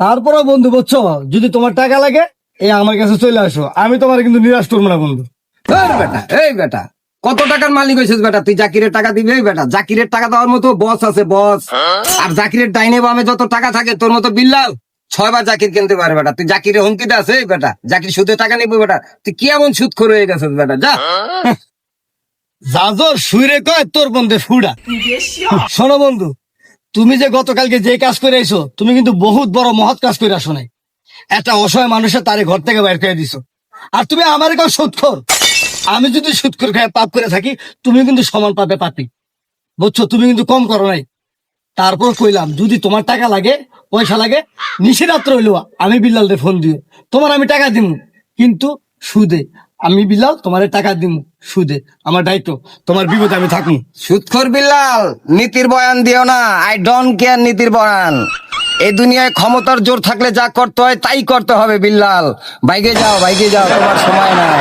তারপরে বন্ধু বুঝছো, যদি তোমার টাকা লাগে এই আমার কাছে চলে আসো, আমি তোমার কিন্তু নিরাশ করবো না বন্ধু। এই বেটা কত টাকার মালিক হয়েছিস বেটা? তুই জাকিরের টাকা দিবি? এই বেটা জাকিরের টাকা দেওয়ার মতো বস আছে, বস। আর জাকিরের ডাইনে বামে যত টাকা থাকে তোর মতো বিল্লাল 6 বার জাকির কিনতে পারে বেটা। তুই জাকিরের হুমকিতে আছে? এই বেটা জাকির সুদে টাকা নিবো বেটা? তুই কি এমন সুদ করে হয়ে গেছিস বেটা? যা যাজর শুইরে কয় তোর বন্ধে ফুড়া। শোনো বন্ধু, তুমি যে গতকালকে যে কাজ করে আইছো, তুমি কিন্তু বহুত বড় মহৎ কাজ করে আসো নাই। একটা অসহায় মানুষের তারে ঘর থেকে বাইর করে দিছো, আর তুমি আমার কাউ সুদখোর। আমি যদি সুদখোর খায় পাপ করে থাকি, তুমি কিন্তু সমান পাবে পাপি, বুঝছো? তুমি কিন্তু কম করো নাই। তারপর কইলাম যদি তোমার টাকা লাগে, পয়সা লাগে, নিশিরাত্র হইলো আমি বিল্লালকে ফোন দিও, তোমার আমি টাকা দিব, কিন্তু সুদে। আমি বিল্লাল তোমার টাকা দিব সুদে, আমার দায়িত্ব, তোমার বিপদে আমি থাকুন। সুদখোর বিল্লাল, নীতির বয়ান দিও না। আই ডোন্ট কেয়ার নীতির বয়ান। এই দুনিয়ায় ক্ষমতার জোর থাকলে যা করতে হয় তাই করতে হবে বিল্লাল। বাইকে যাও, বাইকে যাও, তোমার সময় নাই।